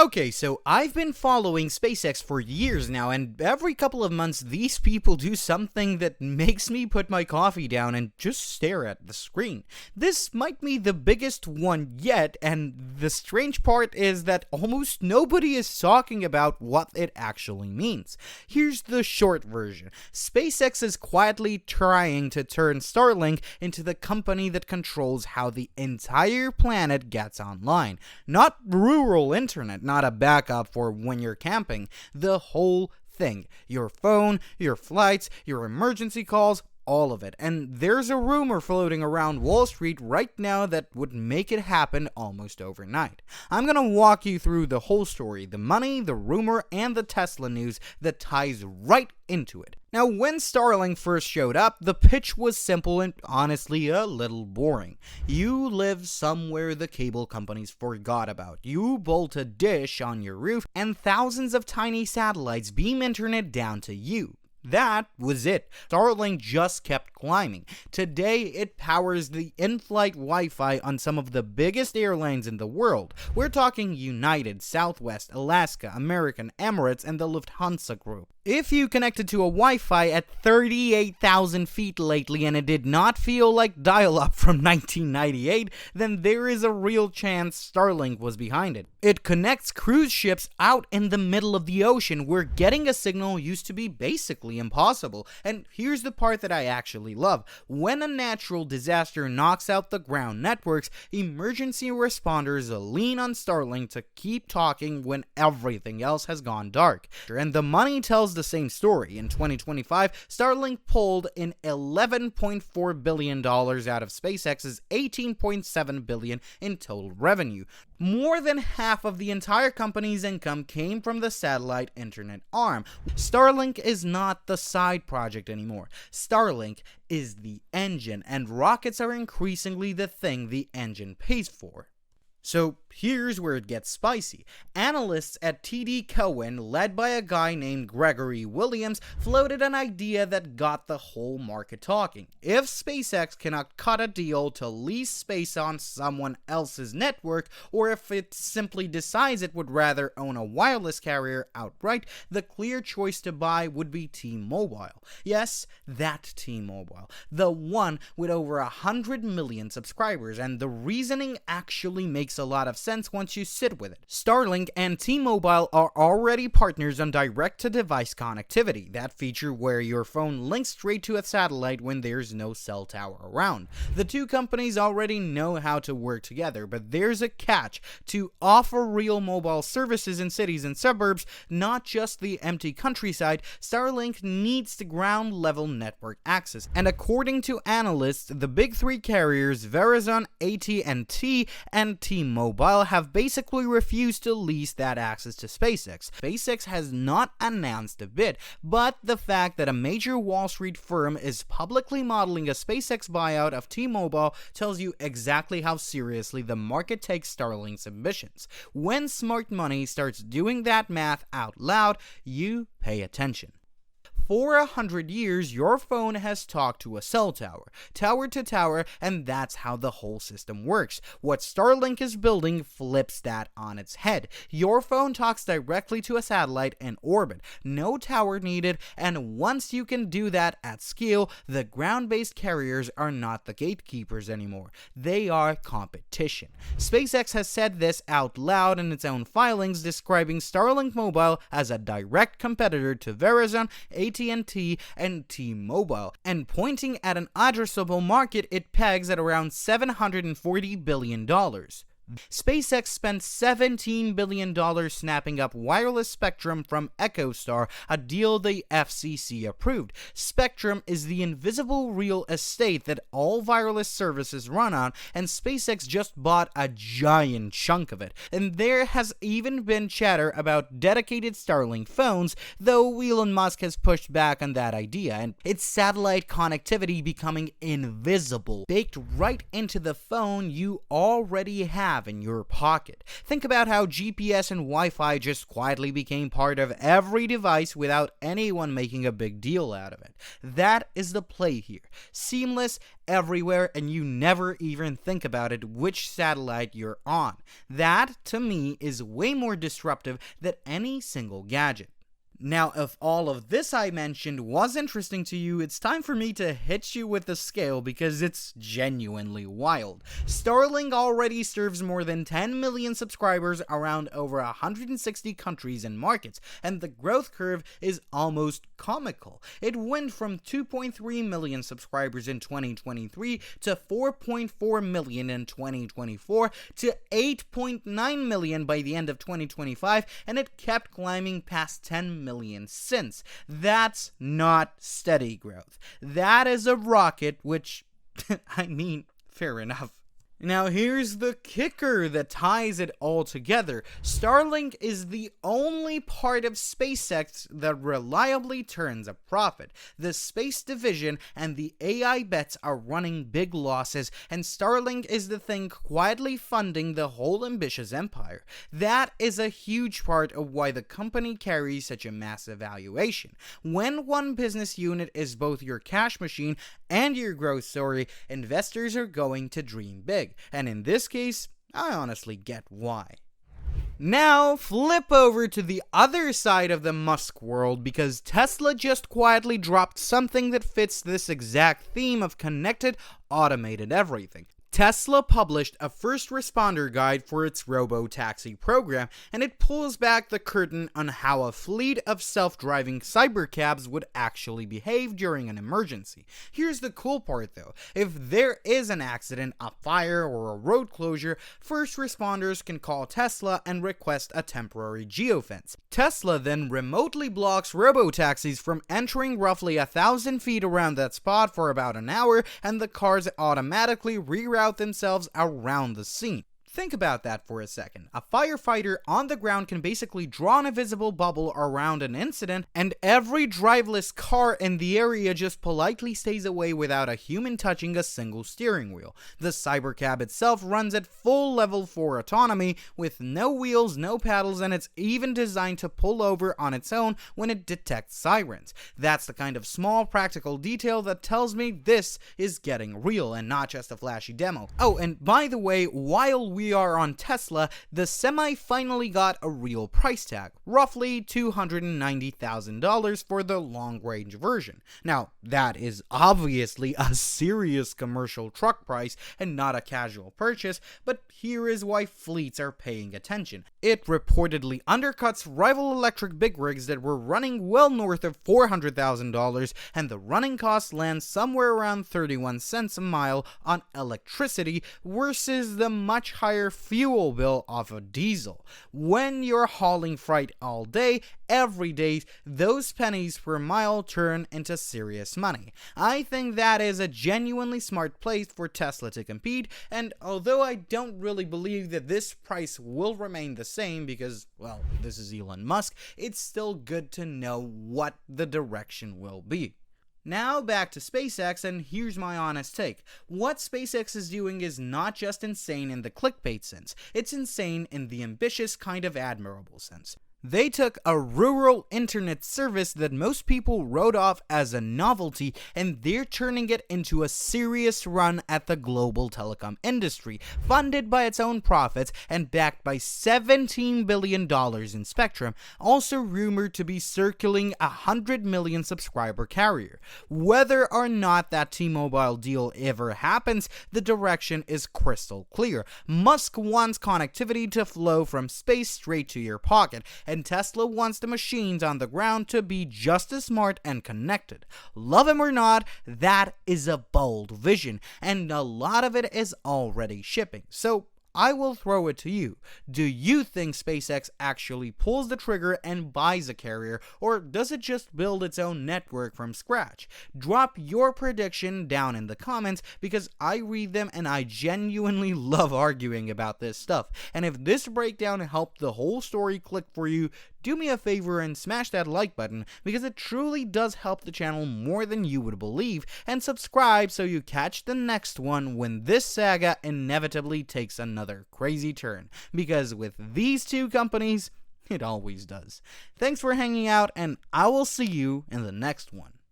Okay, so I've been following SpaceX for years now, and every couple of months these people do something that makes me put my coffee down and just stare at the screen. This might be the biggest one yet, and the strange part is that almost nobody is talking about what it actually means. Here's the short version. SpaceX is quietly trying to turn Starlink into the company that controls how the entire planet gets online. Not rural internet, not a backup for when you're camping. The whole thing. Your phone, your flights, your emergency calls, all of it. And there's a rumor floating around Wall Street right now that would make it happen almost overnight. I'm gonna walk you through the whole story, the money, the rumor, and the Tesla news that ties right into it. Now, when Starlink first showed up, the pitch was simple and honestly a little boring. You live somewhere the cable companies forgot about. You bolt a dish on your roof, and thousands of tiny satellites beam internet down to you. That was it. Starlink just kept climbing. Today, it powers the in-flight Wi-Fi on some of the biggest airlines in the world. We're talking United, Southwest, Alaska, American, Emirates, and the Lufthansa Group. If you connected to a Wi-Fi at 38,000 feet lately and it did not feel like dial-up from 1998, then there is a real chance Starlink was behind it. It connects cruise ships out in the middle of the ocean where getting a signal used to be basically impossible. And here's the part that I actually love. When a natural disaster knocks out the ground networks, emergency responders lean on Starlink to keep talking when everything else has gone dark. And the money tells the same story. In 2025, Starlink pulled in $11.4 billion out of SpaceX's $18.7 billion in total revenue. More than half of the entire company's income came from the satellite internet arm. Starlink is not the side project anymore. Starlink is the engine, and rockets are increasingly the thing the engine pays for. So here's where it gets spicy. Analysts at TD Cowen, led by a guy named Gregory Williams, floated an idea that got the whole market talking. If SpaceX cannot cut a deal to lease space on someone else's network, or if it simply decides it would rather own a wireless carrier outright, the clear choice to buy would be T-Mobile. Yes, that T-Mobile. The one with over 100 million subscribers, and the reasoning actually makes a lot of sense once you sit with it. Starlink and T-Mobile are already partners on direct-to-device connectivity, that feature where your phone links straight to a satellite when there's no cell tower around. The two companies already know how to work together, but there's a catch. To offer real mobile services in cities and suburbs, not just the empty countryside, Starlink needs the ground-level network access. And according to analysts, the big three carriers, Verizon, AT&T, and T-Mobile have basically refused to lease that access to SpaceX. SpaceX has not announced a bid, but the fact that a major Wall Street firm is publicly modeling a SpaceX buyout of T-Mobile tells you exactly how seriously the market takes Starlink's ambitions. When smart money starts doing that math out loud, you pay attention. For 100 years, your phone has talked to a cell tower, tower to tower, and that's how the whole system works. What Starlink is building flips that on its head. Your phone talks directly to a satellite in orbit. No tower needed, and once you can do that at scale, the ground-based carriers are not the gatekeepers anymore. They are competition. SpaceX has said this out loud in its own filings, describing Starlink Mobile as a direct competitor to Verizon, AT&T, and T-Mobile, and pointing at an addressable market it pegs at around $740 billion. SpaceX spent $17 billion snapping up wireless spectrum from EchoStar, a deal the FCC approved. Spectrum is the invisible real estate that all wireless services run on, and SpaceX just bought a giant chunk of it. And there has even been chatter about dedicated Starlink phones, though Elon Musk has pushed back on that idea, and its satellite connectivity becoming invisible, baked right into the phone you already have. have in your pocket. Think about how GPS and Wi-Fi just quietly became part of every device without anyone making a big deal out of it. That is the play here. Seamless everywhere, and you never even think about it which satellite you're on. That, to me, is way more disruptive than any single gadget. Now, if all of this I mentioned was interesting to you, it's time for me to hit you with the scale because it's genuinely wild. Starlink already serves more than 10 million subscribers around over 160 countries and markets, and the growth curve is almost comical. It went from 2.3 million subscribers in 2023 to 4.4 million in 2024 to 8.9 million by the end of 2025, and it kept climbing past 10 million since. That's not steady growth. That is a rocket, which, I mean, fair enough. Now here's the kicker that ties it all together. Starlink is the only part of SpaceX that reliably turns a profit. The space division and the AI bets are running big losses, and Starlink is the thing quietly funding the whole ambitious empire. That is a huge part of why the company carries such a massive valuation. When one business unit is both your cash machine and your growth story, investors are going to dream big. And in this case, I honestly get why. Now, flip over to the other side of the Musk world because Tesla just quietly dropped something that fits this exact theme of connected, automated everything. Tesla published a first responder guide for its Robotaxi program, and it pulls back the curtain on how a fleet of self-driving cybercabs would actually behave during an emergency. Here's the cool part though. If there is an accident, a fire, or a road closure, first responders can call Tesla and request a temporary geofence. Tesla then remotely blocks robotaxis from entering roughly 1,000 feet around that spot for about an hour, and the cars automatically reroute themselves around the scene. Think about that for a second. A firefighter on the ground can basically draw an invisible bubble around an incident, and every driveless car in the area just politely stays away without a human touching a single steering wheel. The Cybercab itself runs at full level 4 autonomy with no wheels, no paddles, and it's even designed to pull over on its own when it detects sirens. That's the kind of small practical detail that tells me this is getting real and not just a flashy demo. Oh, and by the way, while we are on Tesla, the Semi finally got a real price tag, roughly $290,000 for the long-range version. Now, that is obviously a serious commercial truck price and not a casual purchase, but here is why fleets are paying attention. It reportedly undercuts rival electric big rigs that were running well north of $400,000, and the running cost lands somewhere around 31 cents a mile on electricity versus the much higher fuel bill of a diesel. When you're hauling freight all day, every day, those pennies per mile turn into serious money. I think that is a genuinely smart place for Tesla to compete, and although I don't really believe that this price will remain the same because, well, this is Elon Musk, it's still good to know what the direction will be. Now back to SpaceX, and here's my honest take. What SpaceX is doing is not just insane in the clickbait sense, it's insane in the ambitious kind of admirable sense. They took a rural internet service that most people wrote off as a novelty, and they're turning it into a serious run at the global telecom industry, funded by its own profits and backed by $17 billion in spectrum, also rumored to be circling a 100 million subscriber carrier. Whether or not that T-Mobile deal ever happens, the direction is crystal clear. Musk wants connectivity to flow from space straight to your pocket, and Tesla wants the machines on the ground to be just as smart and connected. Love him or not, that is a bold vision, and a lot of it is already shipping. So I will throw it to you. Do you think SpaceX actually pulls the trigger and buys a carrier, or does it just build its own network from scratch? Drop your prediction down in the comments because I read them and I genuinely love arguing about this stuff. And if this breakdown helped the whole story click for you, do me a favor and smash that like button, because it truly does help the channel more than you would believe, and subscribe so you catch the next one when this saga inevitably takes another crazy turn, because with these two companies, it always does. Thanks for hanging out, and I will see you in the next one.